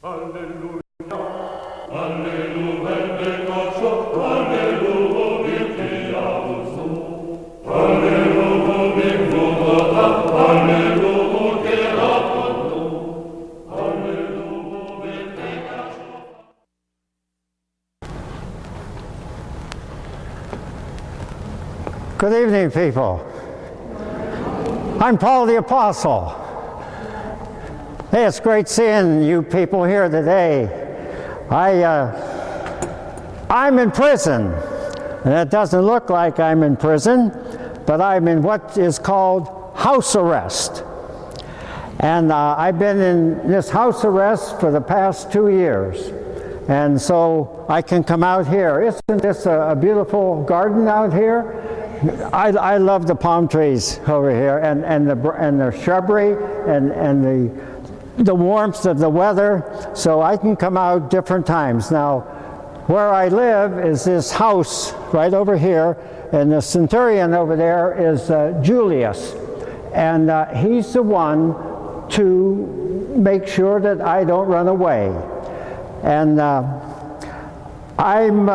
Good evening, people. I'm Paul the Apostle. Hey, it's great seeing you people here today. I'm in prison, and it doesn't look like I'm in prison, but I'm in what is called house arrest. And I've been in this house arrest for the past 2 years. And so I can come out here. Isn't this a beautiful garden out here? I love the palm trees over here, and the shrubbery, and the warmth of the weather, so I can come out different times. Now, where I live is this house right over here, and the centurion over there is Julius, and he's the one to make sure that I don't run away. And I'm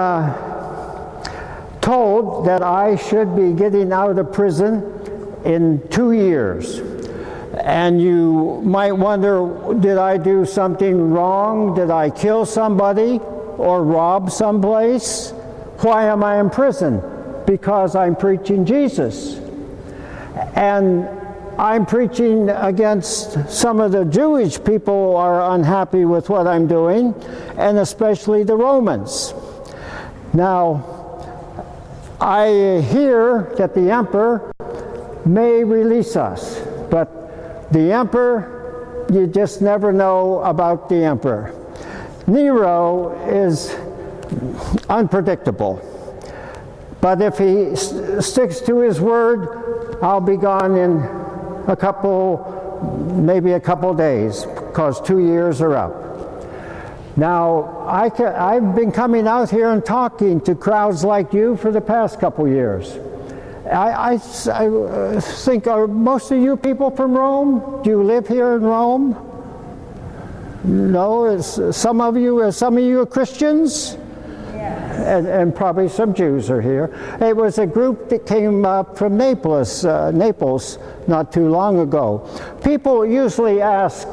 told that I should be getting out of prison in 2 years. And you might wonder, did I do something wrong? Did I kill somebody or rob someplace? Why am I in prison? Because I'm preaching Jesus. And I'm preaching against some of the Jewish people who are unhappy with what I'm doing, and especially the Romans. Now, I hear that the emperor may release us, but the emperor, you just never know about the emperor. Nero is unpredictable, but if he sticks to his word, I'll be gone in maybe a couple days, because 2 years are up. Now, I've been coming out here and talking to crowds like you for the past couple years. I think, are most of you people from Rome? Do you live here in Rome? No? Some of you are Christians? Yes. And probably some Jews are here. It was a group that came up from Naples not too long ago. People usually ask,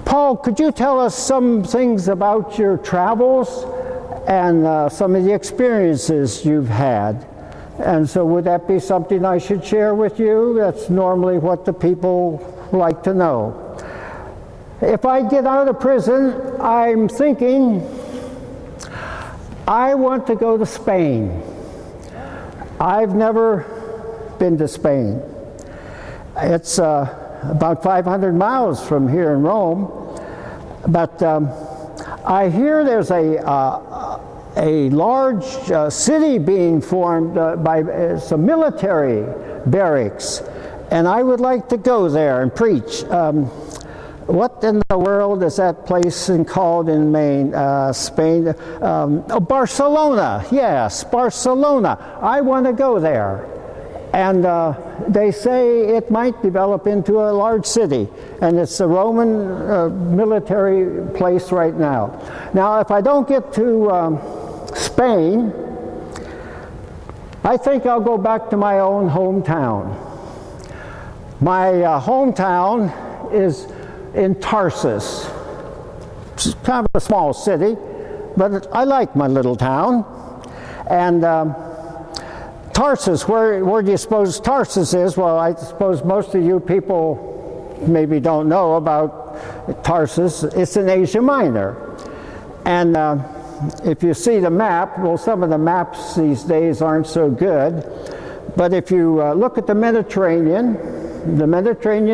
Paul, could you tell us some things about your travels and some of the experiences you've had? And so would that be something I should share with you? That's normally what the people like to know. If I get out of prison, I'm thinking I want to go to Spain. I've never been to Spain. It's about 500 miles from here in Rome, but I hear there's a large city being formed by some military barracks, and I would like to go there and preach. What in the world is that place called in Maine, Spain? Barcelona. Yes, Barcelona. I want to go there. And they say it might develop into a large city, and it's a Roman military place right now. Now, if I don't get to Spain, I think I'll go back to my own hometown. My hometown is in Tarsus. It's kind of a small city, but I like my little town. And Tarsus, where do you suppose Tarsus is? Well, I suppose most of you people maybe don't know about Tarsus. It's in Asia Minor. And if you see the map, well, some of the maps these days aren't so good, but if you look at the Mediterranean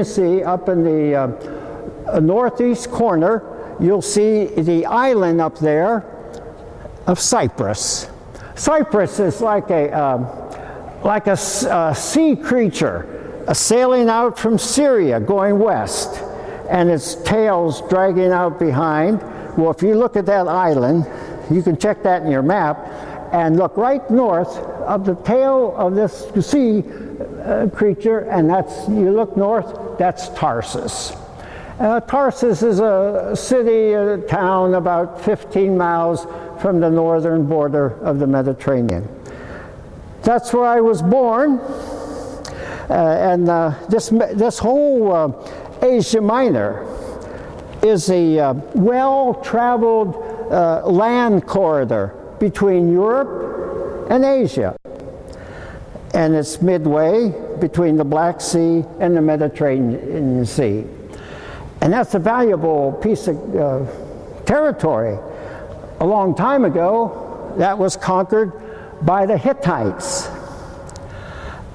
Sea up in the northeast corner, you'll see the island up there of Cyprus. Cyprus is like a sea creature sailing out from Syria going west, and its tail's dragging out behind. Well, if you look at that island, you can check that in your map, and look right north of the tail of this sea creature, and you look north, that's Tarsus. Tarsus is a city, a town about 15 miles from the northern border of the Mediterranean. That's where I was born, and this whole Asia Minor is a well-traveled land corridor between Europe and Asia. And it's midway between the Black Sea and the Mediterranean Sea. And that's a valuable piece of territory. A long time ago, that was conquered by the Hittites.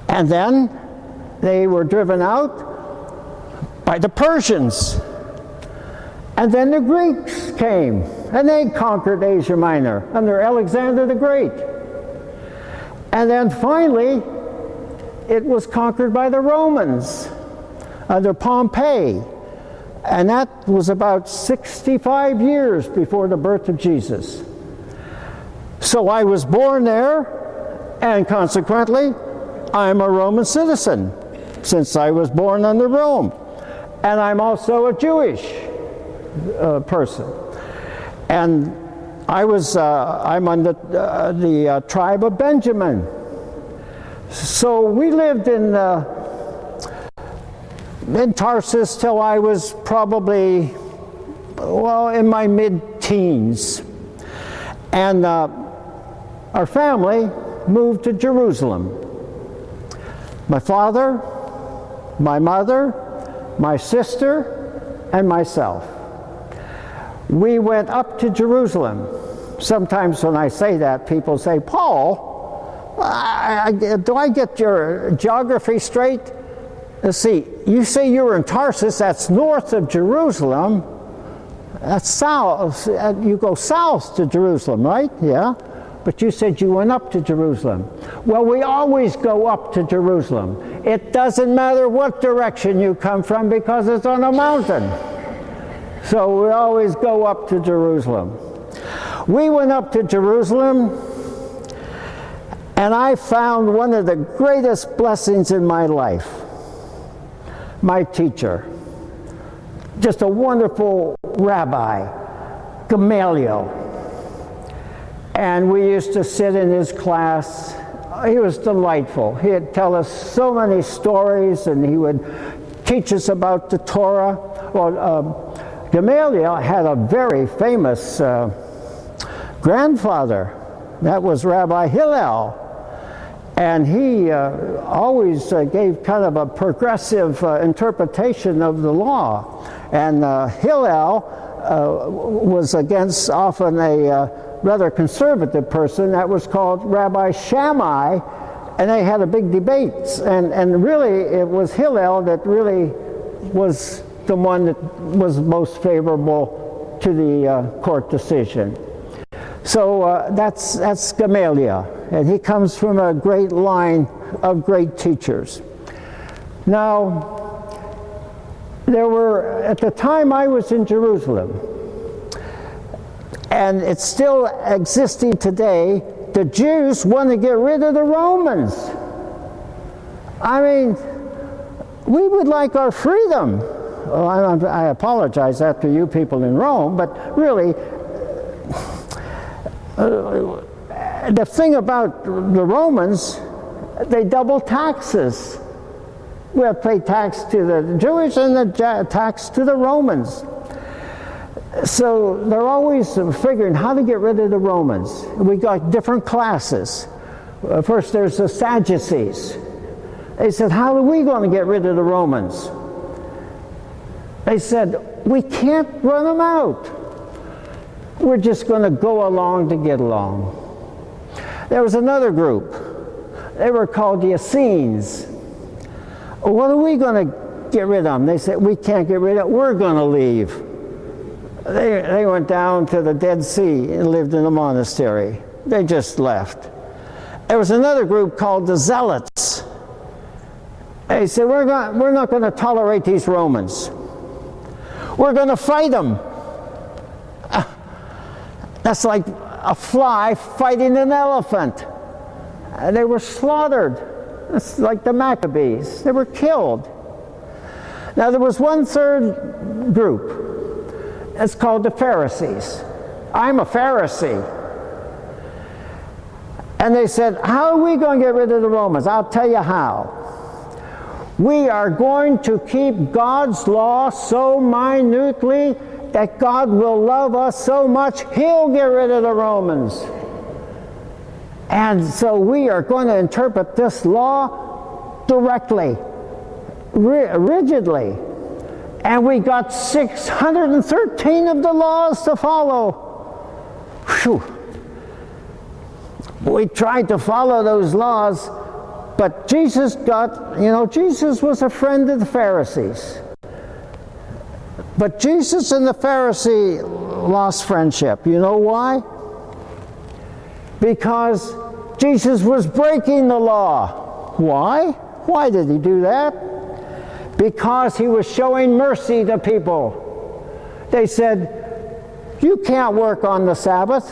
And then they were driven out by the Persians. And then the Greeks came, and they conquered Asia Minor under Alexander the Great. And then finally, it was conquered by the Romans under Pompey. And that was about 65 years before the birth of Jesus. So I was born there, and consequently, I'm a Roman citizen, since I was born under Rome. And I'm also a Jewish person. And I'm on the tribe of Benjamin. So we lived in Tarsus till I was probably, in my mid-teens. And our family moved to Jerusalem. My father, my mother, my sister, and myself. We went up to Jerusalem. Sometimes when I say that, people say, Paul, do I get your geography straight? Let's see, you say you were in Tarsus, that's north of Jerusalem. That's south, you go south to Jerusalem, right? Yeah. But you said you went up to Jerusalem. Well, we always go up to Jerusalem. It doesn't matter what direction you come from because it's on a mountain. So we always go up to Jerusalem. We went up to Jerusalem, and I found one of the greatest blessings in my life. My teacher, just a wonderful rabbi, Gamaliel. And we used to sit in his class. He was delightful. He'd tell us so many stories, and he would teach us about the Torah. Well, Gamaliel had a very famous grandfather. That was Rabbi Hillel. And he always gave kind of a progressive interpretation of the law. And Hillel was against often a rather conservative person that was called Rabbi Shammai, and they had a big debate. And really, it was Hillel that really was the one that was most favorable to the court decision. So that's Gamaliel, and he comes from a great line of great teachers. Now, there were, at the time I was in Jerusalem, and it's still existing today, the Jews want to get rid of the Romans. I mean, we would like our freedom. Well, I apologize after you people in Rome, but really, the thing about the Romans, they double taxes. We have to pay tax to the Jewish and the tax to the Romans. So they're always figuring how to get rid of the Romans. We got different classes. First there's the Sadducees. They said, how are we going to get rid of the Romans? They said, we can't run them out. We're just going to go along to get along. There was another group. They were called the Essenes. What are we going to get rid of them? They said, we can't get rid of them. We're going to leave. They went down to the Dead Sea and lived in a monastery. They just left. There was another group called the Zealots. They said, we're not going to tolerate these Romans. We're going to fight them. That's like a fly fighting an elephant. They were slaughtered. It's like the Maccabees. They were killed. Now there was one third group. It's called the Pharisees. I'm a Pharisee. And they said, how are we going to get rid of the Romans? I'll tell you how. We are going to keep God's law so minutely that God will love us so much, He'll get rid of the Romans. And so we are going to interpret this law directly, rigidly. And we got 613 of the laws to follow. Whew. We tried to follow those laws, but Jesus Jesus was a friend of the Pharisees. But Jesus and the Pharisee lost friendship. You know why? Because Jesus was breaking the law. Why? Why did he do that? Because he was showing mercy to people. They said, you can't work on the Sabbath.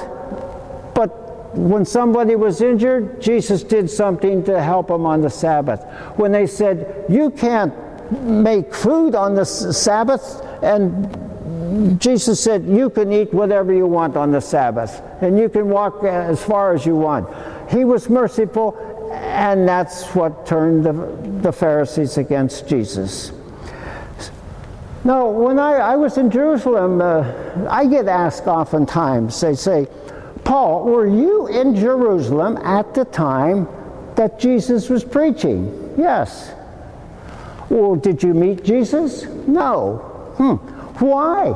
But when somebody was injured, Jesus did something to help them on the Sabbath. When they said, you can't make food on the Sabbath, and Jesus said, you can eat whatever you want on the Sabbath, and you can walk as far as you want. He was merciful, and that's what turned the Pharisees against Jesus. Now, when I was in Jerusalem, I get asked oftentimes, they say, Paul, were you in Jerusalem at the time that Jesus was preaching? Yes. Well, did you meet Jesus? No. Why?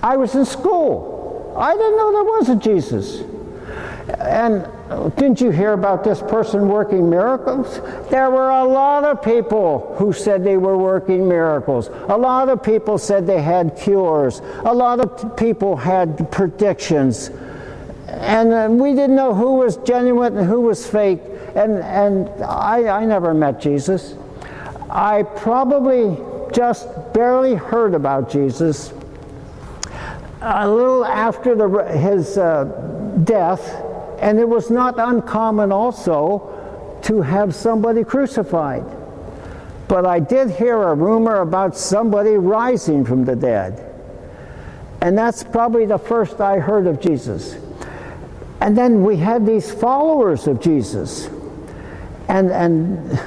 I was in school. I didn't know there was a Jesus. And didn't you hear about this person working miracles? There were a lot of people who said they were working miracles. A lot of people said they had cures. A lot of people had predictions. And we didn't know who was genuine and who was fake. And I never met Jesus. I probably just barely heard about Jesus a little after his death, and it was not uncommon also to have somebody crucified. But I did hear a rumor about somebody rising from the dead, and that's probably the first I heard of Jesus. And then we had these followers of Jesus, and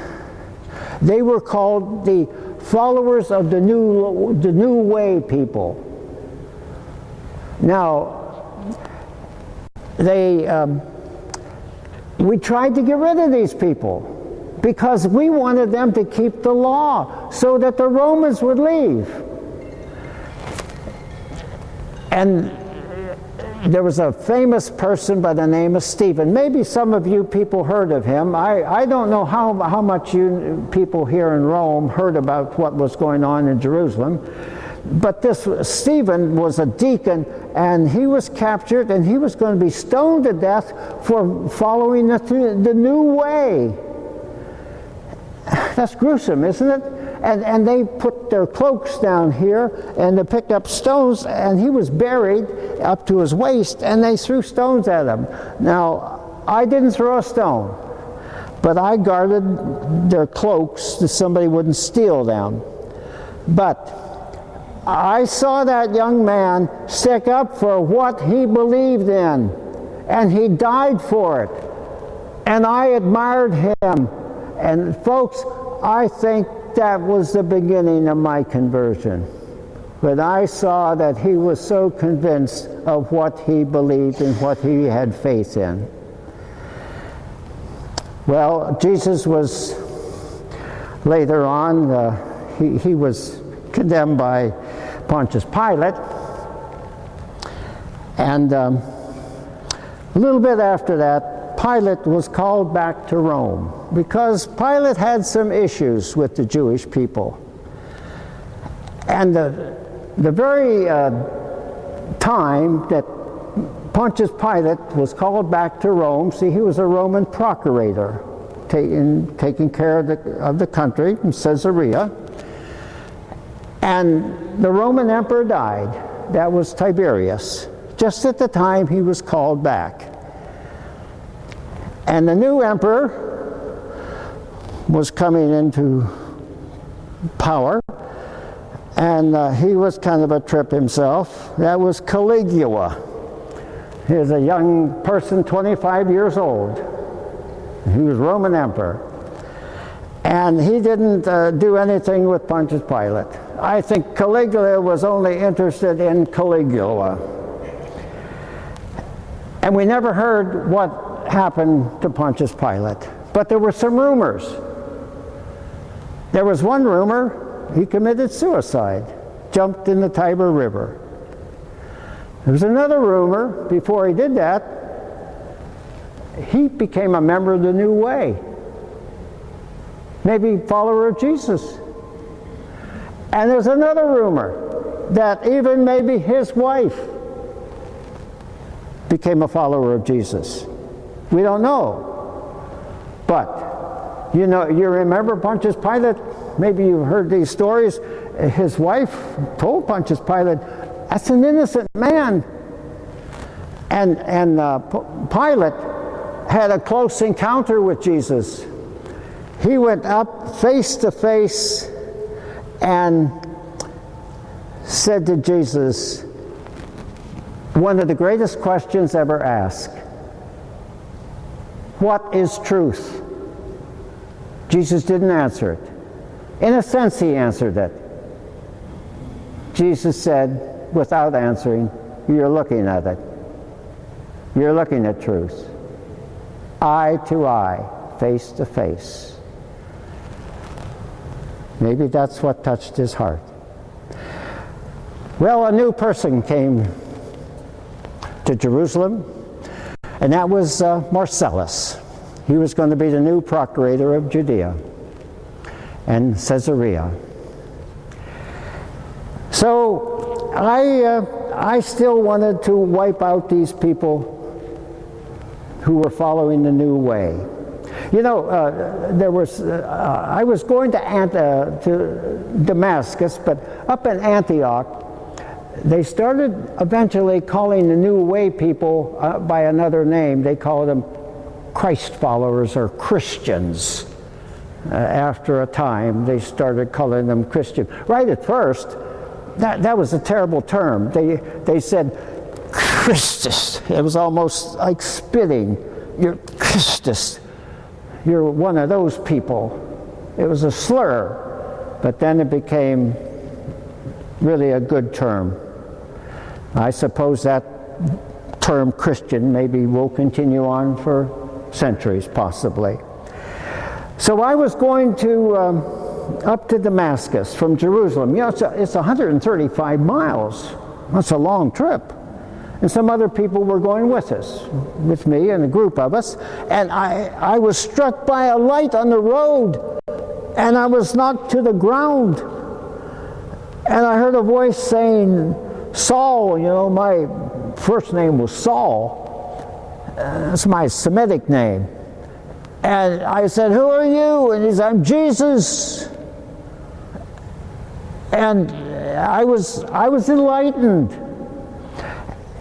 they were called the followers of the new way people. Now, we tried to get rid of these people because we wanted them to keep the law so that the Romans would leave. And there was a famous person by the name of Stephen. Maybe some of you people heard of him. I don't know how much you people here in Rome heard about what was going on in Jerusalem. But this Stephen was a deacon, and he was captured, and he was going to be stoned to death for following the new way. That's gruesome, isn't it? And they put their cloaks down here, and they picked up stones, and he was buried up to his waist, and they threw stones at him. Now, I didn't throw a stone, but I guarded their cloaks so somebody wouldn't steal them. But I saw that young man stick up for what he believed in, and he died for it. And I admired him. And folks, I think that was the beginning of my conversion. When I saw that he was so convinced of what he believed and what he had faith in. Well, Jesus was later on, he was condemned by Pontius Pilate, and a little bit after that, Pilate was called back to Rome because Pilate had some issues with the Jewish people. And the very time that Pontius Pilate was called back to Rome, see, he was a Roman procurator, taking care of the country in Caesarea. And the Roman emperor died. That was Tiberius, just at the time he was called back. And the new emperor was coming into power, and he was kind of a trip himself. That was Caligula. He was a young person, 25 years old. He was Roman emperor. And he didn't do anything with Pontius Pilate. I think Caligula was only interested in Caligula. And we never heard what happened to Pontius Pilate. But there were some rumors. There was one rumor, he committed suicide, jumped in the Tiber River. There was another rumor, before he did that, he became a member of the New Way. Maybe follower of Jesus. And there's another rumor that even maybe his wife became a follower of Jesus. We don't know. But, you know, you remember Pontius Pilate? Maybe you've heard these stories. His wife told Pontius Pilate, that's an innocent man. And Pilate had a close encounter with Jesus. He went up face to face and said to Jesus, one of the greatest questions ever asked, what is truth? Jesus didn't answer it. In a sense, he answered it. Jesus said, without answering, you're looking at it. You're looking at truth. Eye to eye, face to face. Maybe that's what touched his heart. Well, a new person came to Jerusalem, and that was Marcellus. He was going to be the new procurator of Judea and Caesarea. So I still wanted to wipe out these people who were following the new way. You know, I was going to Damascus, but up in Antioch, they started eventually calling the New Way people by another name. They called them Christ followers or Christians. After a time, they started calling them Christian. Right at first, that was a terrible term. They said, Christus. It was almost like spitting. You're Christus. You're one of those people. It was a slur, but then it became really a good term. I suppose that term Christian maybe will continue on for centuries, possibly. So I was going to up to Damascus from Jerusalem. You know, it's 135 miles. That's a long trip. And some other people were going with us, with me and a group of us. And I was struck by a light on the road, and I was knocked to the ground. And I heard a voice saying, Saul, you know, my first name was Saul. That's my Semitic name. And I said, who are you? And he said, I'm Jesus. And I was enlightened.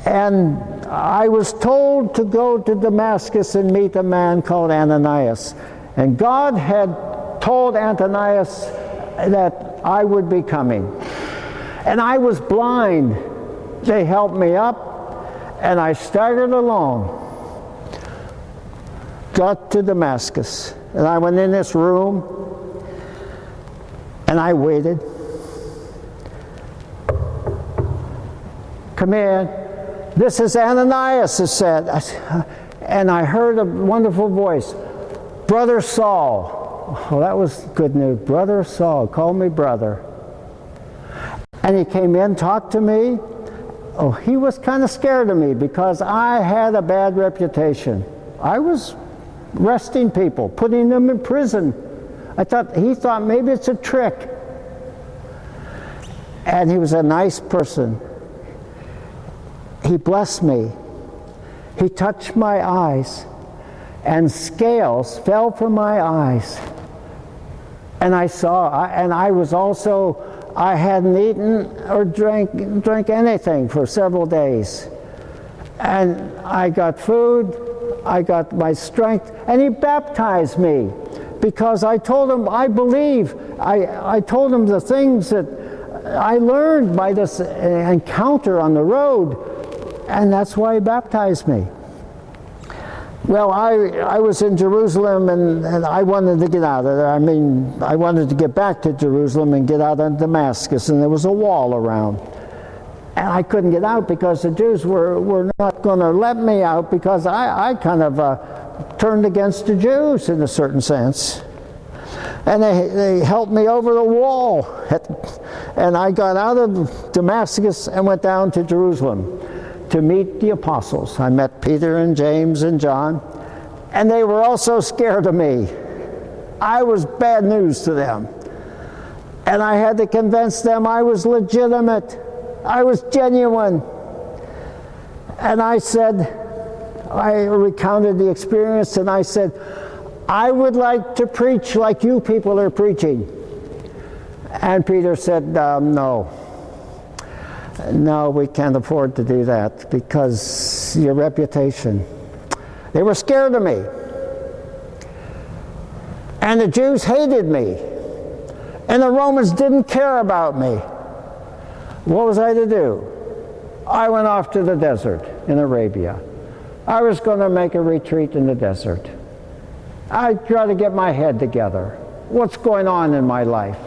And I was told to go to Damascus and meet a man called Ananias. And God had told Ananias that I would be coming. And I was blind. They helped me up, and I staggered along. Got to Damascus, and I went in this room, and I waited. Come in. This is Ananias, it said. And I heard a wonderful voice. Brother Saul. Well, that was good news. Brother Saul. Call me brother. And he came in, talked to me. Oh, he was kind of scared of me because I had a bad reputation. I was arresting people, putting them in prison. He thought maybe it's a trick. And he was a nice person. He blessed me. He touched my eyes, and scales fell from my eyes. And I saw, and I was also, I hadn't eaten or drank anything for several days. And I got food, I got my strength, and he baptized me. because I told him I believe. I told him the things that I learned by this encounter on the road, and that's why he baptized me. Well, I was in Jerusalem, and I wanted to get out of there. I mean, I wanted to get back to Jerusalem and get out of Damascus, and there was a wall around. And I couldn't get out because the Jews were not going to let me out, because I kind of turned against the Jews in a certain sense. And they helped me over the wall. And I got out of Damascus and went down to Jerusalem to meet the apostles. I met Peter and James and John, and they were also scared of me. I was bad news to them. And I had to convince them I was legitimate. I was genuine. And I recounted the experience, and I said, I would like to preach like you people are preaching. And Peter said, no, we can't afford to do that because your reputation. They were scared of me. And the Jews hated me. And the Romans didn't care about me. What was I to do? I went off to the desert in Arabia. I was going to make a retreat in the desert. I tried to get my head together. What's going on in my life?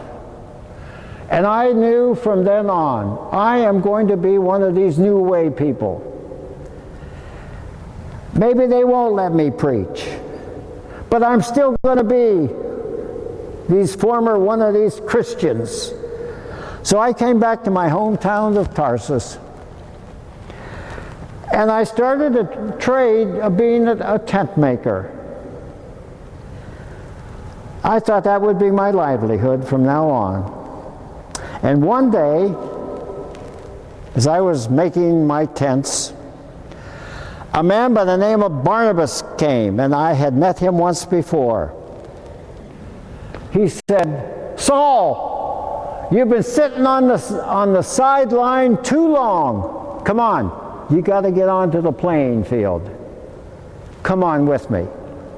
And I knew from then on, I am going to be one of these New Way people. Maybe they won't let me preach, but I'm still going to be one of these Christians. So I came back to my hometown of Tarsus, and I started a trade of being a tent maker. I thought that would be my livelihood from now on. And one day, as I was making my tents, a man by the name of Barnabas came, and I had met him once before. He said, Saul, you've been sitting on the sideline too long. Come on, you got to get onto the playing field. Come on with me.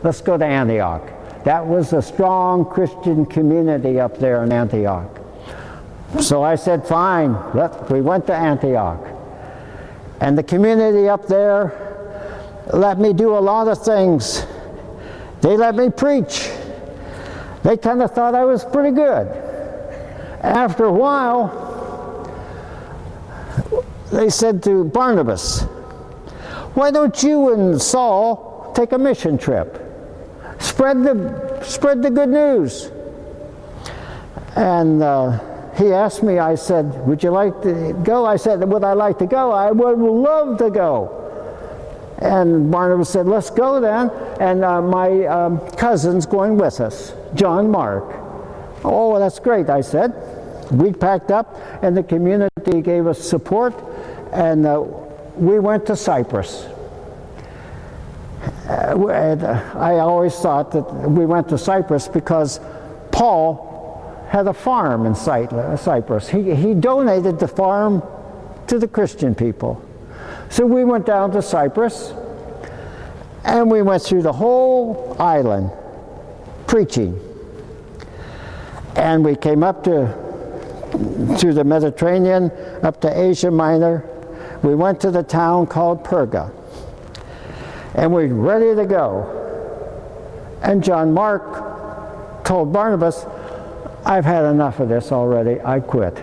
Let's go to Antioch. That was a strong Christian community up there in Antioch. So I said, fine. We went to Antioch. And the community up there let me do a lot of things. They let me preach. They kind of thought I was pretty good. After a while, they said to Barnabas, why don't you and Saul take a mission trip? Spread the good news. And he asked me, I said, would you like to go? I said, would I like to go? I would love to go. And Barnabas said, let's go then. And my cousin's going with us, John Mark. Oh, that's great, I said. We packed up, and the community gave us support, and we went to Cyprus. I always thought that we went to Cyprus because Paul had a farm in Cyprus. He donated the farm to the Christian people. So we went down to Cyprus, and we went through the whole island preaching. And we came up through the Mediterranean, up to Asia Minor. We went to the town called Perga. And we're ready to go. And John Mark told Barnabas, I've had enough of this already. I quit.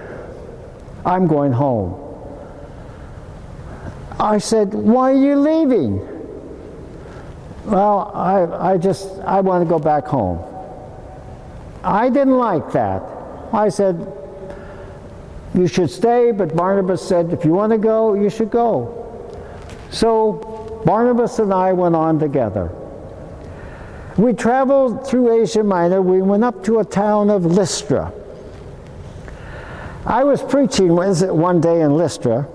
I'm going home. I said, why are you leaving? Well, I want to go back home. I didn't like that. I said, you should stay, but Barnabas said, if you want to go, you should go. So Barnabas and I went on together. We traveled through Asia Minor. We went up to a town of Lystra. I was preaching one day in Lystra,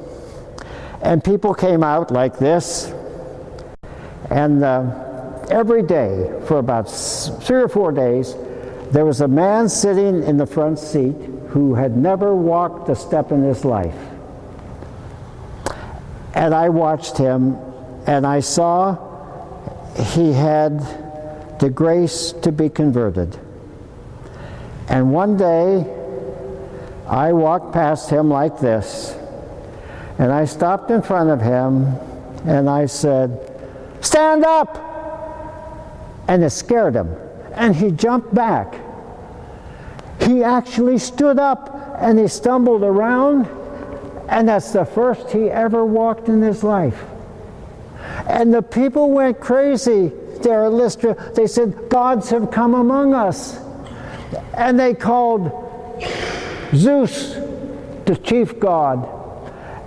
and people came out like this, and every day for about 3 or 4 days, there was a man sitting in the front seat who had never walked a step in his life. And I watched him, and I saw he had the grace to be converted. And one day, I walked past him like this, and I stopped in front of him, and I said, "Stand up!" And it scared him, and he jumped back. He actually stood up, and he stumbled around, and that's the first he ever walked in his life. And the people went crazy there at Lystra. They said, "Gods have come among us." And they called Zeus the chief god.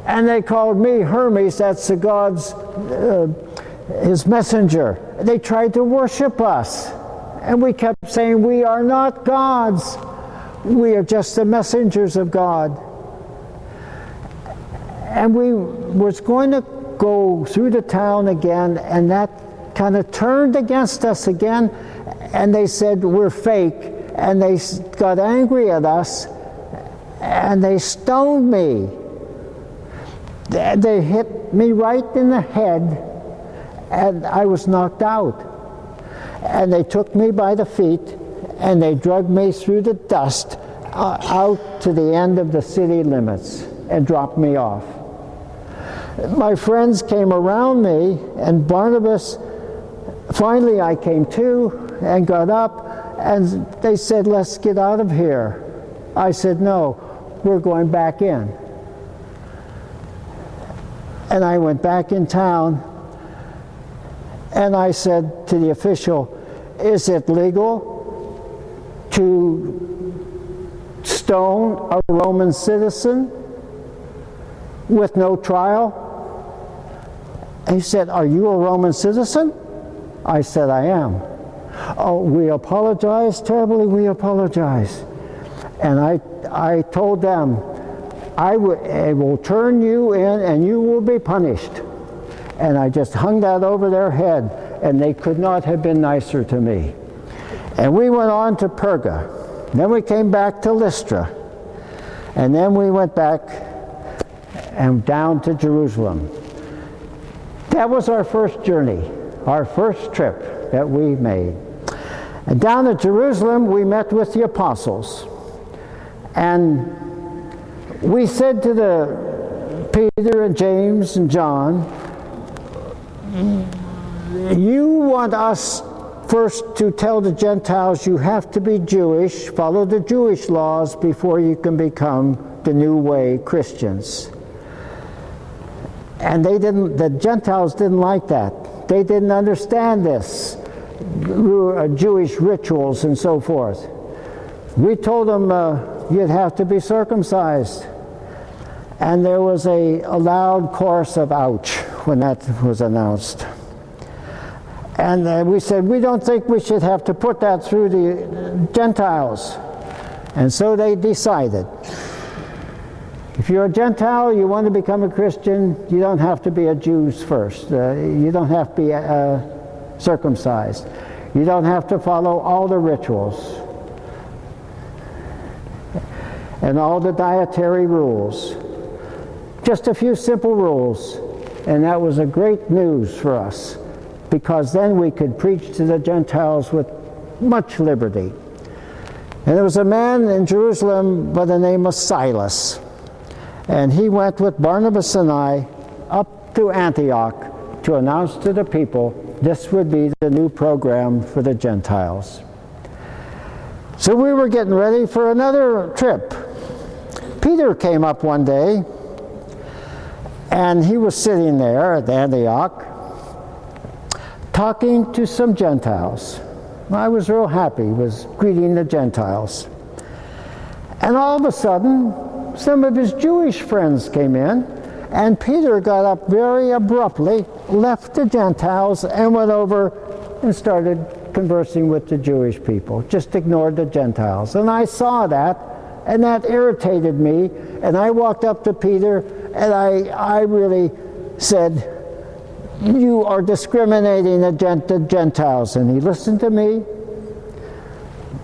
And they called me Hermes, that's the god's, his messenger. They tried to worship us. And we kept saying, "We are not gods. We are just the messengers of God." And we was going to go through the town again, and that kind of turned against us again, and they said we're fake, and they got angry at us, and they stoned me. They hit me right in the head, and I was knocked out. And they took me by the feet, and they dragged me through the dust out to the end of the city limits and dropped me off. My friends came around me, and Barnabas, finally I came to and got up, and they said, "Let's get out of here." I said, "No, we're going back in." And I went back in town, and I said to the official, "Is it legal to stone a Roman citizen with no trial?" And he said, "Are you a Roman citizen?" I said, "I am." "Oh, we apologize terribly, we apologize." And I told them, I will turn you in and you will be punished. And I just hung that over their head, and they could not have been nicer to me. And we went on to Perga. Then we came back to Lystra. And then we went back and down to Jerusalem. That was our first journey, our first trip that we made. And down at Jerusalem, we met with the apostles. And we said to Peter and James and John, "You want us first to tell the Gentiles you have to be Jewish, follow the Jewish laws before you can become the new way Christians." And the Gentiles didn't like that. They didn't understand this, Jewish rituals and so forth. We told them you'd have to be circumcised. And there was a loud chorus of ouch when that was announced. And we said, we don't think we should have to put that through the Gentiles. And so they decided, if you're a Gentile, you want to become a Christian, you don't have to be a Jew first. You don't have to be circumcised. You don't have to follow all the rituals and all the dietary rules. Just a few simple rules. And that was a great news for us, because then we could preach to the Gentiles with much liberty. And there was a man in Jerusalem by the name of Silas. And he went with Barnabas and I up to Antioch to announce to the people this would be the new program for the Gentiles. So we were getting ready for another trip. Peter came up one day, and he was sitting there at Antioch talking to some Gentiles. I was real happy, was greeting the Gentiles. And all of a sudden, some of his Jewish friends came in, and Peter got up very abruptly, left the Gentiles, and went over and started conversing with the Jewish people. Just ignored the Gentiles. And I saw that, and that irritated me. And I walked up to Peter, and I really said, "You are discriminating against the Gentiles." And he listened to me,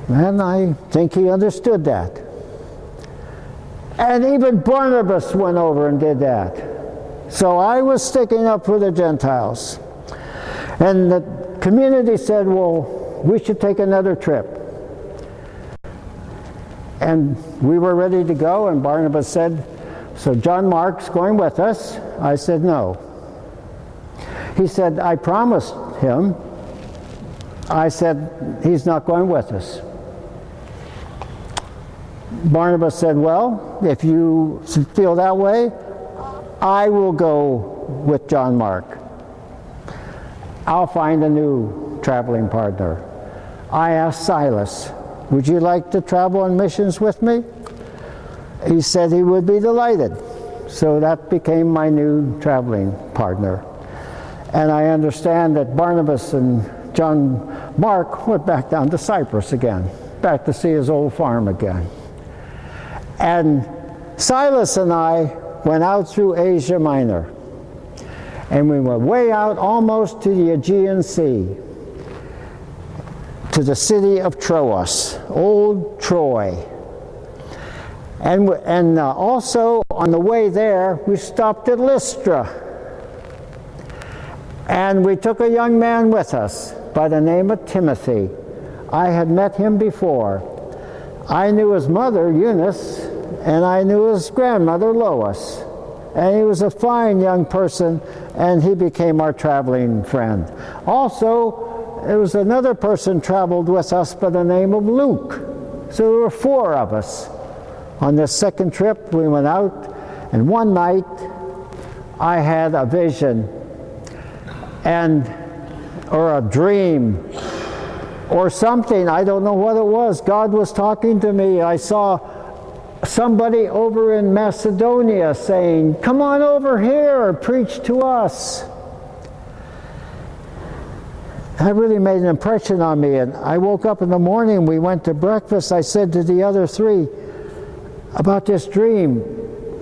and I think he understood that. And even Barnabas went over and did that. So I was sticking up for the Gentiles. And the community said, "Well, we should take another trip. And we were ready to go, and Barnabas said, so John Mark's going with us? I said, no. He said, I promised him. I said, he's not going with us. Barnabas said, well, if you feel that way, I will go with John Mark. I'll find a new traveling partner. I asked Silas, would you like to travel on missions with me? He said he would be delighted. So that became my new traveling partner. And I understand that Barnabas and John Mark went back down to Cyprus again, back to see his old farm again. And Silas and I went out through Asia Minor. And we went way out almost to the Aegean Sea, to the city of Troas, old Troy. And also on the way there, we stopped at Lystra. And we took a young man with us by the name of Timothy. I had met him before. I knew his mother, Eunice, and I knew his grandmother, Lois. And he was a fine young person, and he became our traveling friend. Also, there was another person traveled with us by the name of Luke. So there were 4 of us. On this second trip, we went out, and one night I had a vision, or a dream, or something. I don't know what it was. God was talking to me. I saw somebody over in Macedonia saying, come on over here, preach to us. That really made an impression on me. And I woke up in the morning, we went to breakfast. I said to the other 3 about this dream,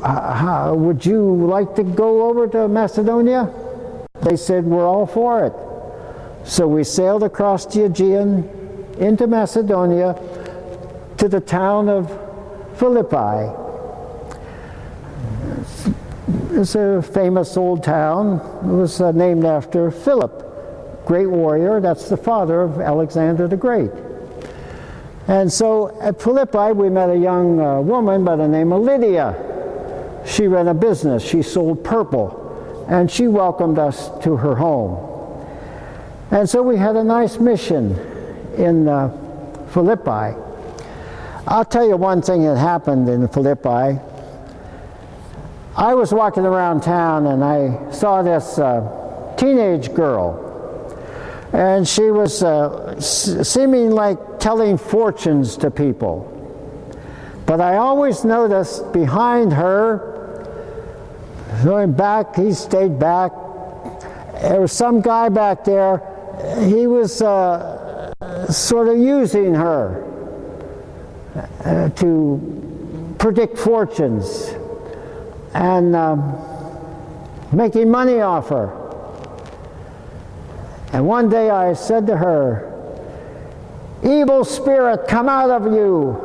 would you like to go over to Macedonia? They said, we're all for it. So we sailed across the Aegean into Macedonia to the town of Philippi. It's a famous old town. It was named after Philip, great warrior. That's the father of Alexander the Great. And so at Philippi, we met a young woman by the name of Lydia. She ran a business. She sold purple, and she welcomed us to her home. And so we had a nice mission in Philippi. I'll tell you one thing that happened in Philippi. I was walking around town, and I saw this teenage girl. And she was seeming like telling fortunes to people. But I always noticed behind her, going back, he stayed back. There was some guy back there. He was sort of using her to predict fortunes and making money off her. And one day I said to her, evil spirit, come out of you.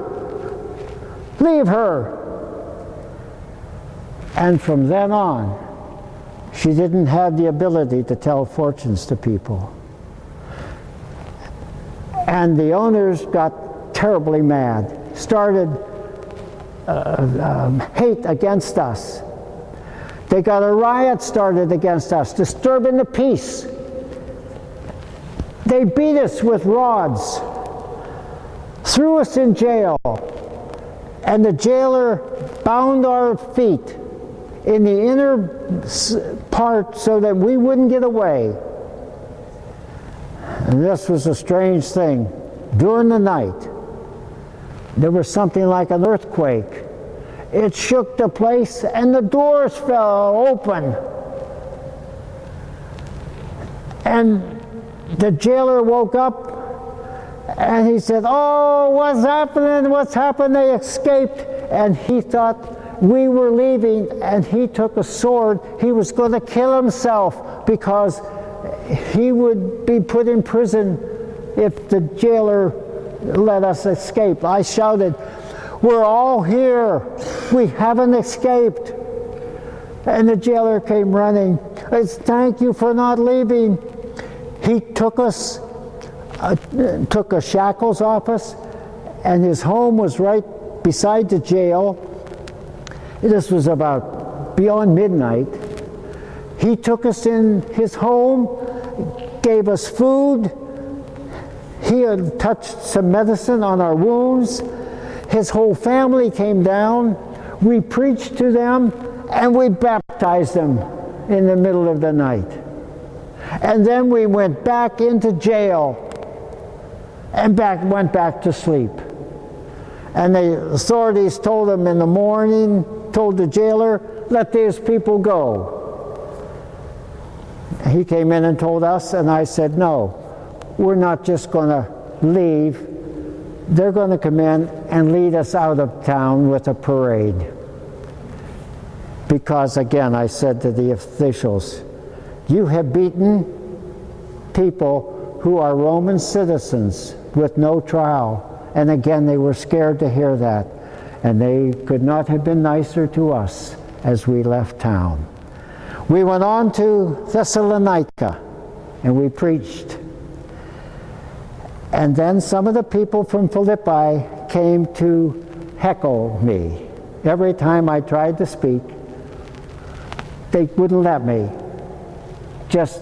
Leave her. And from then on, she didn't have the ability to tell fortunes to people. And the owners got terribly mad, started hate against us. They got a riot started against us, disturbing the peace. They beat us with rods, threw us in jail, and the jailer bound our feet in the inner part so that we wouldn't get away. And this was a strange thing. During the night, there was something like an earthquake. It shook the place, and the doors fell open. And the jailer woke up, and he said, oh, what's happening? What's happened? They escaped. And he thought we were leaving, and he took a sword. He was going to kill himself because he would be put in prison if the jailer let us escape. I shouted, we're all here. We haven't escaped. And the jailer came running. It's thank you for not leaving. He took us took a shackles off us, and his home was right beside the jail. This was about beyond midnight. He took us in his home, gave us food. He had touched some medicine on our wounds. His whole family came down. We preached to them, and we baptized them in the middle of the night. And then we went back into jail and went back to sleep. And the authorities told them in the morning, told the jailer, let these people go. He came in and told us, and I said, no, we're not just going to leave. They're going to come in and lead us out of town with a parade. Because again, I said to the officials, you have beaten people who are Roman citizens with no trial. And again, they were scared to hear that. And they could not have been nicer to us as we left town. We went on to Thessalonica, and we preached. And then some of the people from Philippi came to heckle me. Every time I tried to speak, they wouldn't let me, just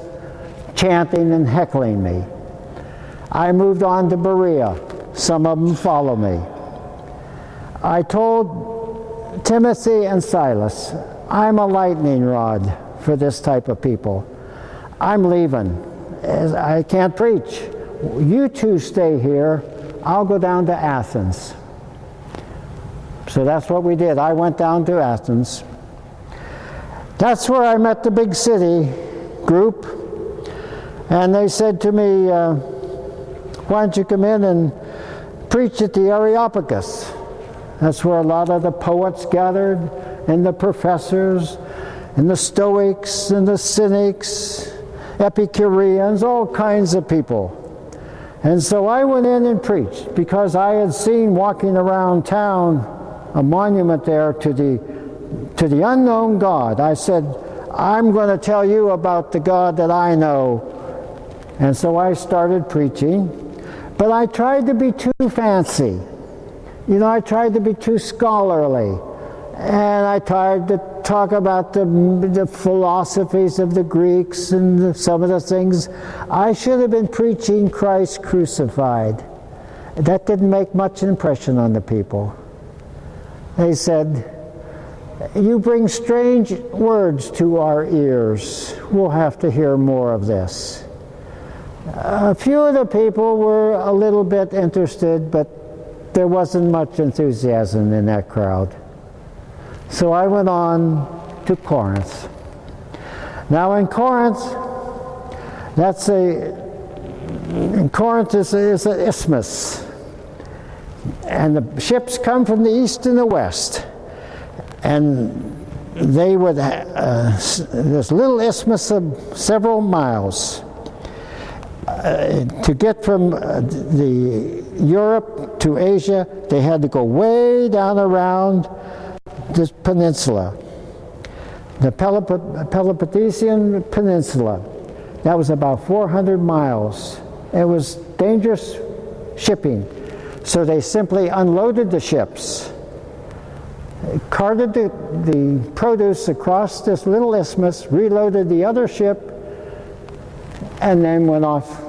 chanting and heckling me. I moved on to Berea. Some of them follow me. I told Timothy and Silas, I'm a lightning rod for this type of people. I'm leaving. I can't preach. You two stay here. I'll go down to Athens. So that's what we did. I went down to Athens. That's where I met the big city group. And they said to me, why don't you come in and preach at the Areopagus? That's where a lot of the poets gathered, and the professors, and the Stoics, and the Cynics, Epicureans, all kinds of people. And so I went in and preached, because I had seen walking around town a monument there to the unknown God. I said, I'm going to tell you about the God that I know. And so I started preaching, but I tried to be too fancy. You know, I tried to be too scholarly, and I tried to talk about the philosophies of the Greeks and some of the things. I should have been preaching Christ crucified. That didn't make much impression on the people. They said, you bring strange words to our ears. We'll have to hear more of this. A few of the people were a little bit interested, but there wasn't much enthusiasm in that crowd. So I went on to Corinth. Now in Corinth, Corinth is an isthmus. And the ships come from the east and the west. And they would, this little isthmus of several miles. To get from the Europe to Asia, they had to go way down around this peninsula, the Peloponnesian Peninsula. That was about 400 miles. It was dangerous shipping. So they simply unloaded the ships, carted the produce across this little isthmus, reloaded the other ship, and then went off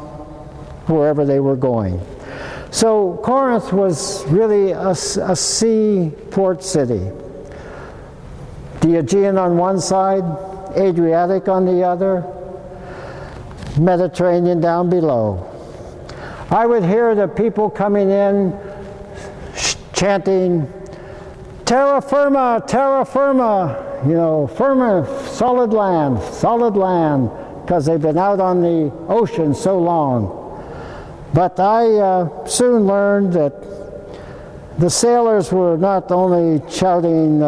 wherever they were going. So Corinth was really a seaport city. The Aegean on one side, Adriatic on the other, Mediterranean down below. I would hear the people coming in chanting, terra firma, terra firma, you know, firma, solid land, because they've been out on the ocean so long. But I soon learned that the sailors were not only shouting,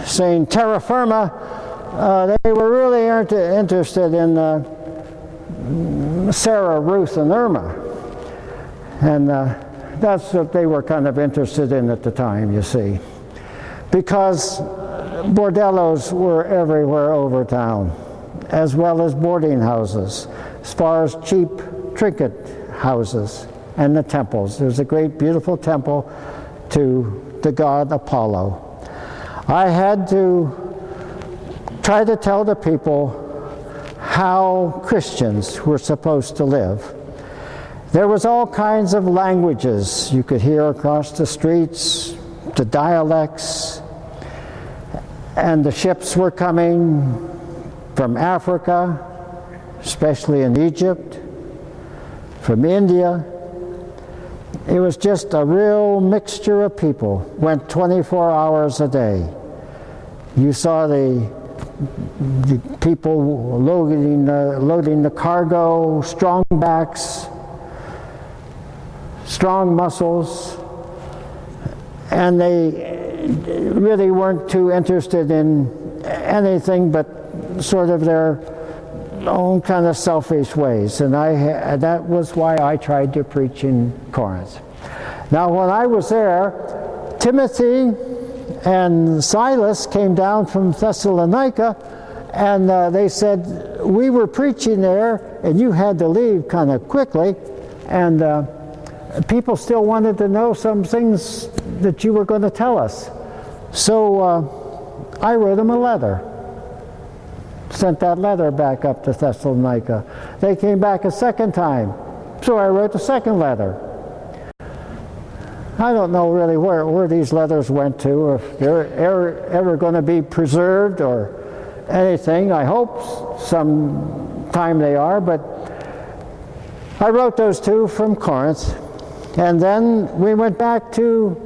saying terra firma, they were really interested in Sarah, Ruth, and Irma. And that's what they were kind of interested in at the time, you see. Because bordellos were everywhere over town, as well as boarding houses, as far as cheap trinket houses and the temples. There's a great, beautiful temple to the god Apollo. I had to try to tell the people how Christians were supposed to live. There was all kinds of languages you could hear across the streets, the dialects, and the ships were coming from Africa, especially in Egypt, from India. It was just a real mixture of people. Went 24 hours a day. You saw the people loading the cargo, strong backs, strong muscles, and they really weren't too interested in anything but sort of their own kind of selfish ways. And that was why I tried to preach in Corinth. Now, when I was there, Timothy and Silas came down from Thessalonica, and they said, we were preaching there, and you had to leave kind of quickly, and people still wanted to know some things that you were going to tell us. So I wrote them a letter. Sent that letter back up to Thessalonica. They came back a second time, so I wrote the second letter. I don't know really where these letters went to, or if they're ever going to be preserved or anything. I hope sometime they are, but I wrote those two from Corinth, and then we went back to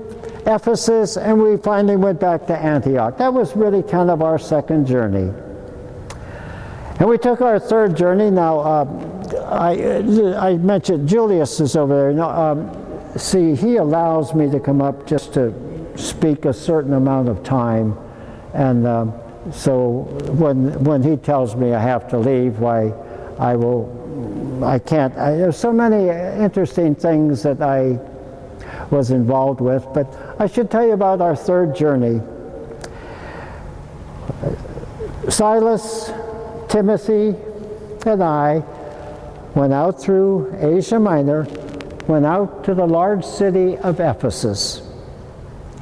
Ephesus, and we finally went back to Antioch. That was really kind of our second journey. And we took our third journey. Now, I mentioned Julius is over there. See, he allows me to come up just to speak a certain amount of time. And so when he tells me I have to leave, why, I can't. There's so many interesting things that I was involved with. But I should tell you about our third journey. Silas, Timothy, and I went out through Asia Minor, went out to the large city of Ephesus.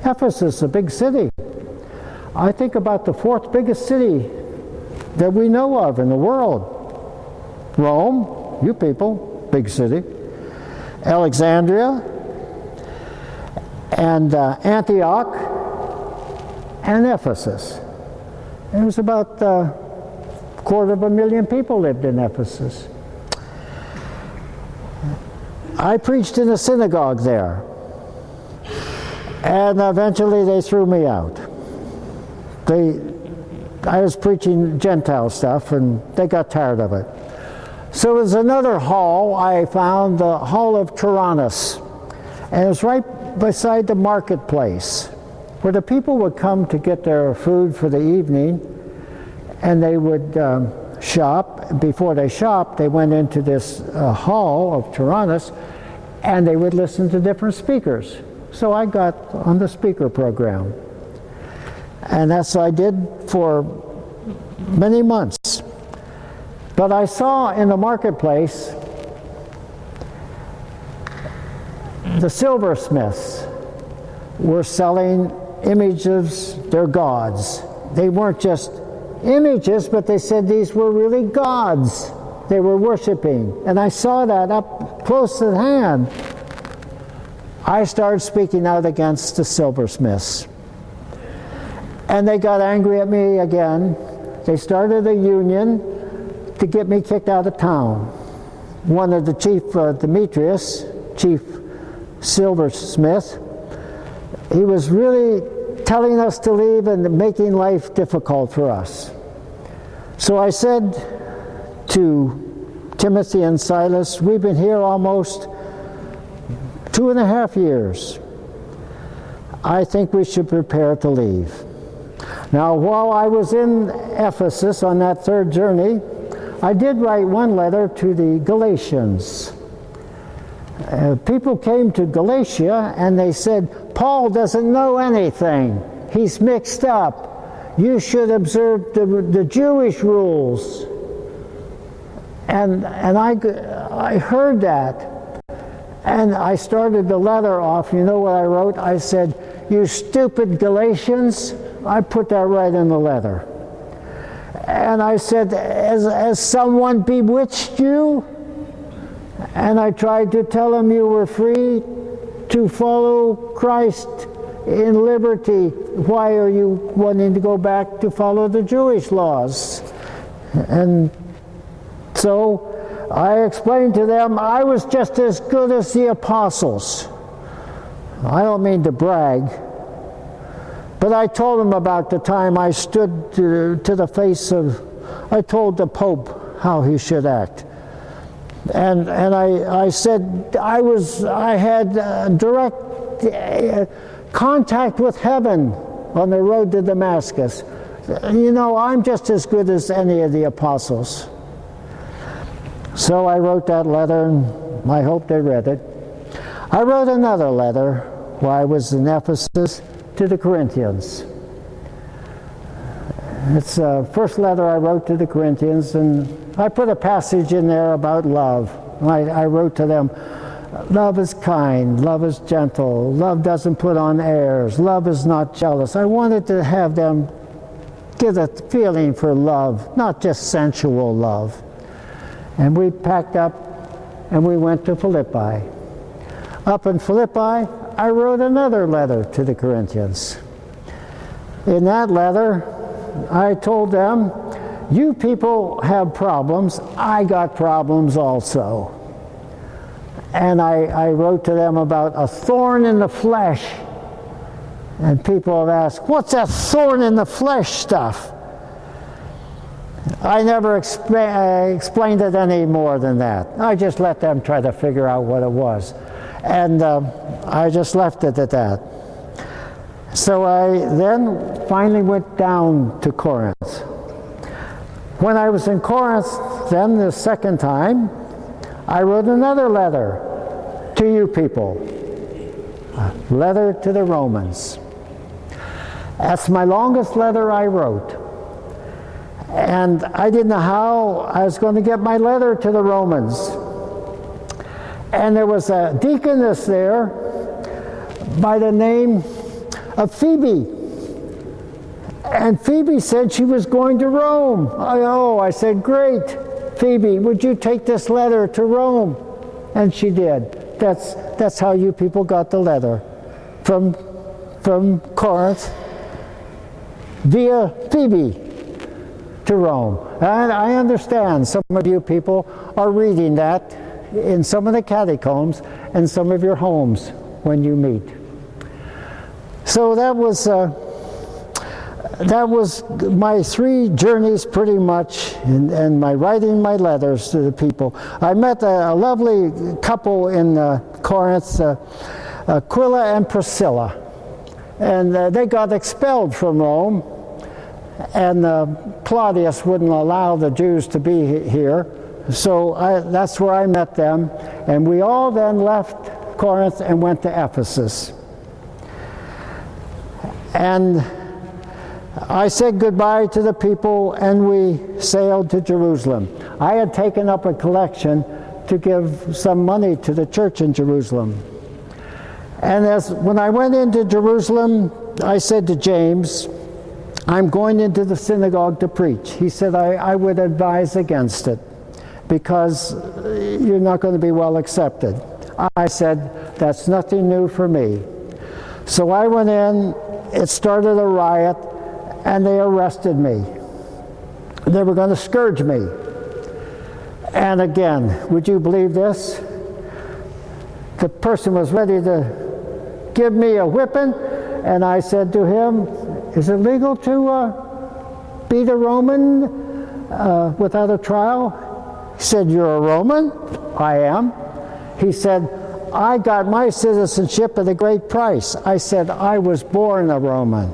Ephesus, a big city. I think about the fourth biggest city that we know of in the world. Rome, you people, big city. Alexandria, and Antioch, and Ephesus. It was about 250,000 people lived in Ephesus. I preached in a synagogue there, and eventually they threw me out. I was preaching Gentile stuff, and they got tired of it. So there's another hall I found, the Hall of Tyrannus, and it was right beside the marketplace, where the people would come to get their food for the evening, and they would shop. Before they shopped, they went into this hall of Tyrannus, and they would listen to different speakers. So I got on the speaker program. And that's what I did for many months. But I saw in the marketplace the silversmiths were selling images, their gods. They weren't just images, but they said these were really gods they were worshiping. And I saw that up close at hand. I started speaking out against the silversmiths. And they got angry at me again. They started a union to get me kicked out of town. One of the chief, Demetrius, chief silversmith, he was really telling us to leave and making life difficult for us. So I said to Timothy and Silas, we've been here almost 2.5 years. I think we should prepare to leave. Now, while I was in Ephesus on that third journey, I did write one letter to the Galatians. People came to Galatia and they said, Paul doesn't know anything. He's mixed up. You should observe the Jewish rules. And I heard that. And I started the letter off. You know what I wrote? I said, "You stupid Galatians." I put that right in the letter. And I said, "Has someone bewitched you?" And I tried to tell them you were free to follow Christ in liberty. Why are you wanting to go back to follow the Jewish laws? And so I explained to them I was just as good as the apostles. I don't mean to brag, but I told them about the time I stood to the face of, I told the Pope how he should act. And I said I had direct contact with heaven on the road to Damascus. You know, I'm just as good as any of the apostles. So I wrote that letter, and I hope they read it. I wrote another letter while I was in Ephesus to the Corinthians. It's the first letter I wrote to the Corinthians, and I put a passage in there about love. I wrote to them, love is kind, love is gentle, love doesn't put on airs, love is not jealous. I wanted to have them get a feeling for love, not just sensual love. And we packed up and we went to Philippi. Up in Philippi, I wrote another letter to the Corinthians. In that letter, I told them, you people have problems, I got problems also. And I wrote to them about a thorn in the flesh. And people have asked, what's that thorn in the flesh stuff? I never explained it any more than that. I just let them try to figure out what it was. And I just left it at that. So I then finally went down to Corinth. When I was in Corinth, then the second time, I wrote another letter to you people. A letter to the Romans. That's my longest letter I wrote. And I didn't know how I was going to get my letter to the Romans. And there was a deaconess there by the name of Phoebe. And Phoebe said she was going to Rome. I said, great, Phoebe, would you take this letter to Rome? And she did. That's how you people got the letter. From Corinth via Phoebe to Rome. And I understand some of you people are reading that in some of the catacombs and some of your homes when you meet. So that was my 3 journeys pretty much, and my writing my letters to the people. I met a lovely couple in Corinth, Aquila and Priscilla, and they got expelled from Rome, and Claudius wouldn't allow the Jews to be here, so that's where I met them, and we all then left Corinth and went to Ephesus. And I said goodbye to the people, and we sailed to Jerusalem. I had taken up a collection to give some money to the church in Jerusalem. And when I went into Jerusalem, I said to James, I'm going into the synagogue to preach. He said, I would advise against it because you're not going to be well accepted. I said, that's nothing new for me. So I went in, it started a riot, and they arrested me. They were going to scourge me. And again, would you believe this? The person was ready to give me a whipping, and I said to him, is it legal to beat a Roman without a trial? He said, you're a Roman? I am. He said, I got my citizenship at a great price. I said, I was born a Roman.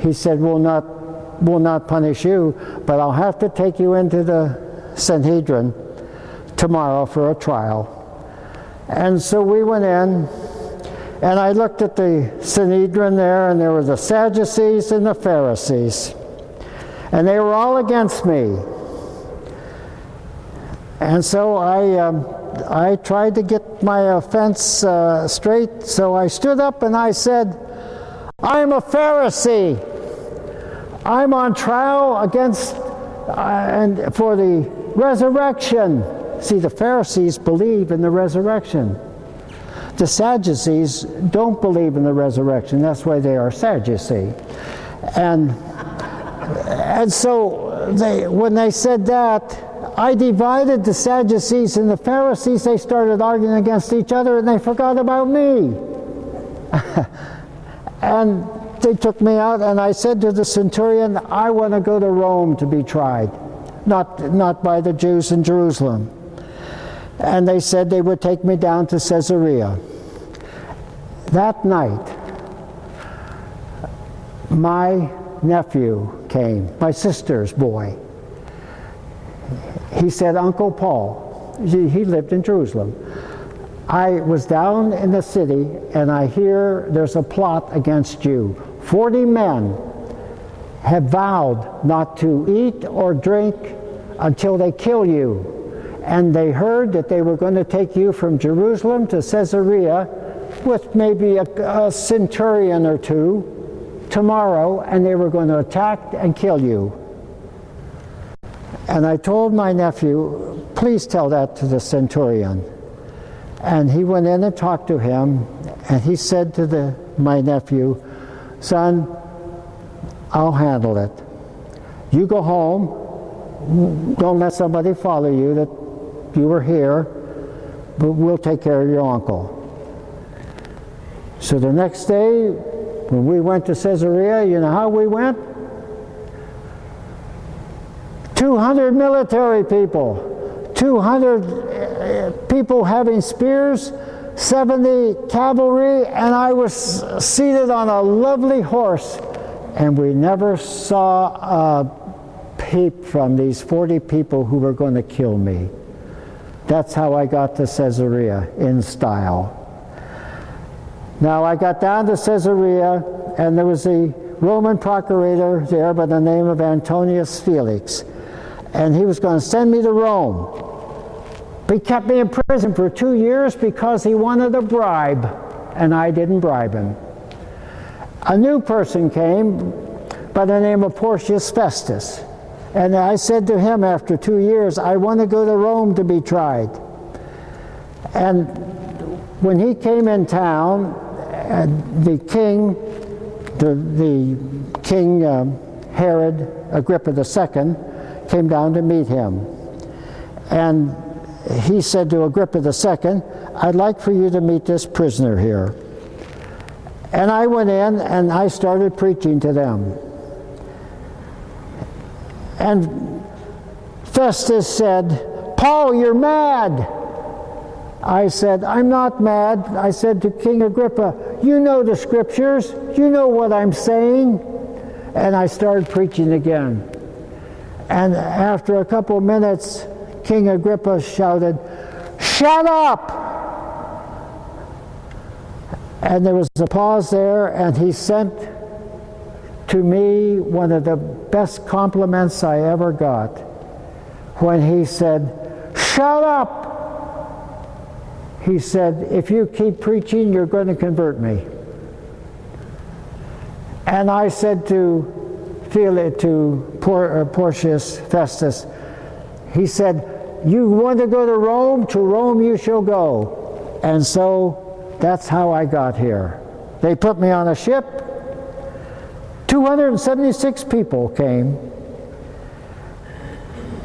He said, we'll not punish you, but I'll have to take you into the Sanhedrin tomorrow for a trial. And so we went in, and I looked at the Sanhedrin there, and there were the Sadducees and the Pharisees. And they were all against me. And so I but I tried to get my offense straight, so I stood up and I said, I'm a Pharisee. I'm on trial against and for the resurrection. See, the Pharisees believe in the resurrection. The Sadducees don't believe in the resurrection. That's why they are Sadducee. And so when they said that, I divided the Sadducees and the Pharisees. They started arguing against each other, and they forgot about me. And they took me out, and I said to the centurion, I want to go to Rome to be tried, not by the Jews in Jerusalem. And they said they would take me down to Caesarea. That night, my nephew came, my sister's boy. He said, Uncle Paul, he lived in Jerusalem. I was down in the city, and I hear there's a plot against you. 40 men have vowed not to eat or drink until they kill you. And they heard that they were going to take you from Jerusalem to Caesarea with maybe a centurion or two tomorrow, and they were going to attack and kill you. And I told my nephew, please tell that to the centurion. And he went in and talked to him, and he said to my nephew, son, I'll handle it. You go home, don't let somebody follow you that you were here, but we'll take care of your uncle. So the next day, when we went to Caesarea, you know how we went? 200 military people, 200 people having spears, 70 cavalry, and I was seated on a lovely horse. And we never saw a peep from these 40 people who were going to kill me. That's how I got to Caesarea, in style. Now I got down to Caesarea, and there was a Roman procurator there by the name of Antonius Felix. And he was going to send me to Rome. But he kept me in prison for 2 years because he wanted a bribe, and I didn't bribe him. A new person came by the name of Porcius Festus. And I said to him after 2 years, I want to go to Rome to be tried. And when he came in town, the king Herod Agrippa II came down to meet him. And he said to Agrippa II, I'd like for you to meet this prisoner here. And I went in and I started preaching to them. And Festus said, Paul, you're mad. I said, I'm not mad. I said to King Agrippa, you know the scriptures. You know what I'm saying. And I started preaching again. And after a couple of minutes, King Agrippa shouted, shut up! And there was a pause there, and he sent to me one of the best compliments I ever got when he said, shut up! He said, if you keep preaching, you're going to convert me. And I said to Porcius Festus, he said, you want to go to Rome you shall go. And so that's how I got here. They put me on a ship. 276 people came.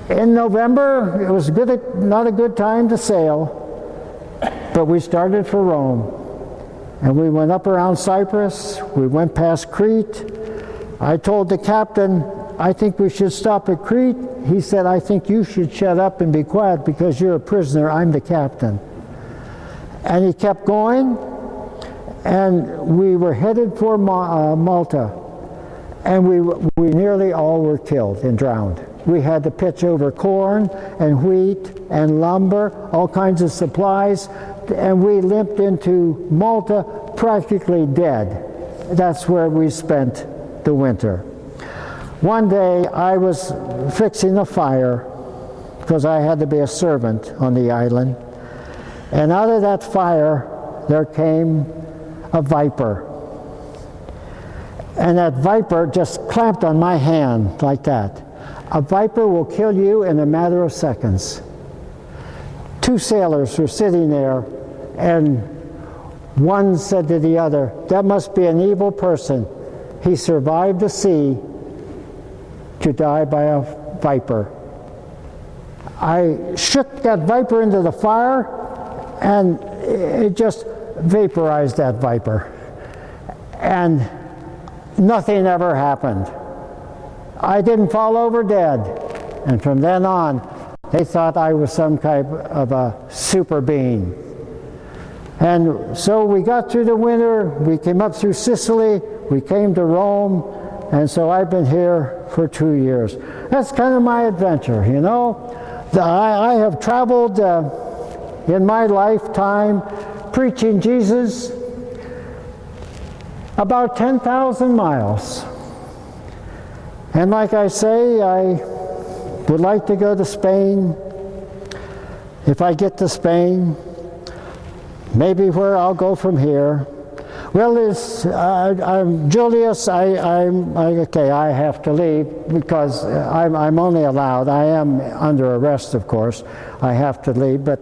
In November, it was not a good time to sail, but we started for Rome. And we went up around Cyprus, we went past Crete. I told the captain, I think we should stop at Crete. He said, I think you should shut up and be quiet because you're a prisoner, I'm the captain. And he kept going, and we were headed for Malta. And we nearly all were killed and drowned. We had to pitch over corn and wheat and lumber, all kinds of supplies, and we limped into Malta practically dead. That's where we spent the winter. One day I was fixing a fire because I had to be a servant on the island, And out of that fire, there came a viper. And that viper just clamped on my hand like that. A viper will kill you in a matter of seconds. Two sailors were sitting there, and one said to the other, "That must be an evil person. He survived the sea to die by a viper." I shook that viper into the fire, and it just vaporized that viper. And nothing ever happened. I didn't fall over dead. And from then on, they thought I was some type of a super being. And so we got through the winter, we came up through Sicily, we came to Rome, and so I've been here for 2 years. That's kind of my adventure, you know. I have traveled in my lifetime preaching Jesus about 10,000 miles. And like I say, I would like to go to Spain. If I get to Spain, maybe where I'll go from here. Well, Julius, okay, I have to leave because I'm only allowed. I am under arrest, of course. I have to leave, but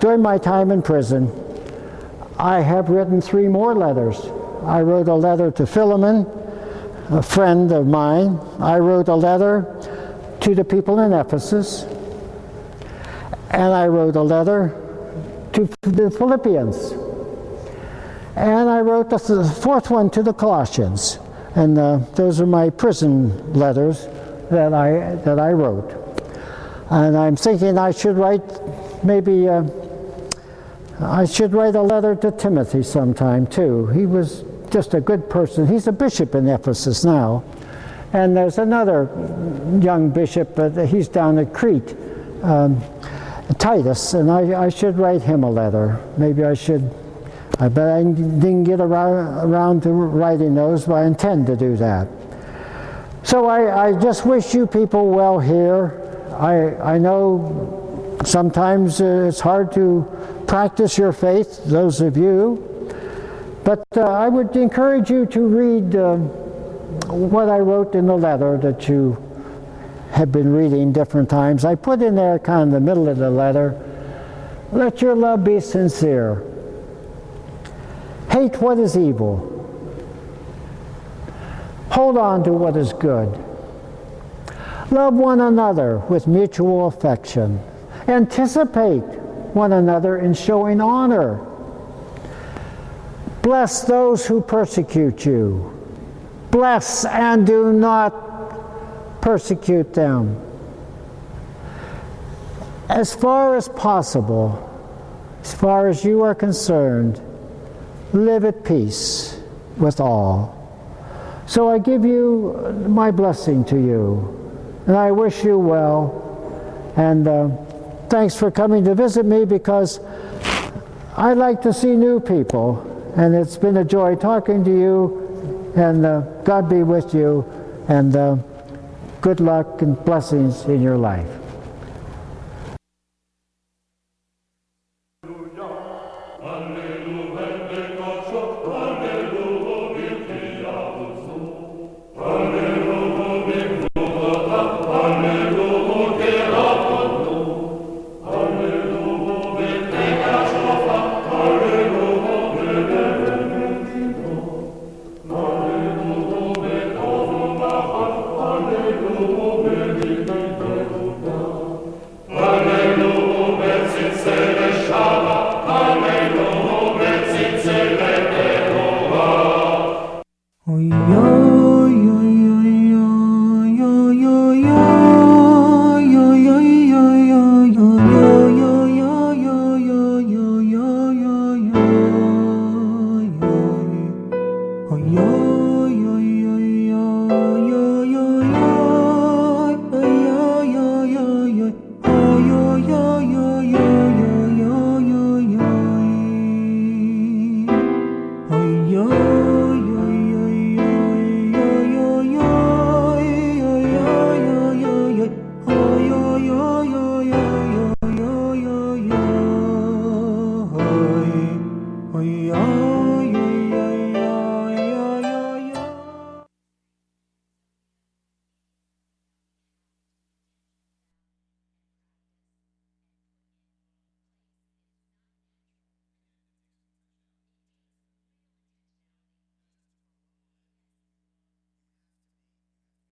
during my time in prison, I have written 3 more letters. I wrote a letter to Philemon, a friend of mine. I wrote a letter to the people in Ephesus, and I wrote a letter to the Philippians, and I wrote the 4th one to the Colossians, and those are my prison letters that I wrote. And I'm thinking I should write I should write a letter to Timothy sometime too. He was just a good person. He's a bishop in Ephesus now. And there's another young bishop, but he's down at Crete, Titus, and I should write him a letter. Maybe I should. I bet I didn't get around to writing those, but I intend to do that. So I just wish you people well here. I know sometimes it's hard to practice your faith, those of you, but I would encourage you to read what I wrote in the letter that you have been reading different times. I put in there kind of in the middle of the letter, let your love be sincere. Hate what is evil. Hold on to what is good. Love one another with mutual affection. Anticipate one another in showing honor. Bless those who persecute you. Bless and do not persecute them. As far as possible, as far as you are concerned, live at peace with all. So I give you my blessing to you, and I wish you well, and thanks for coming to visit me, because I like to see new people, and it's been a joy talking to you, and God be with you, and good luck and blessings in your life. Alleluia, alleluia, alleluia.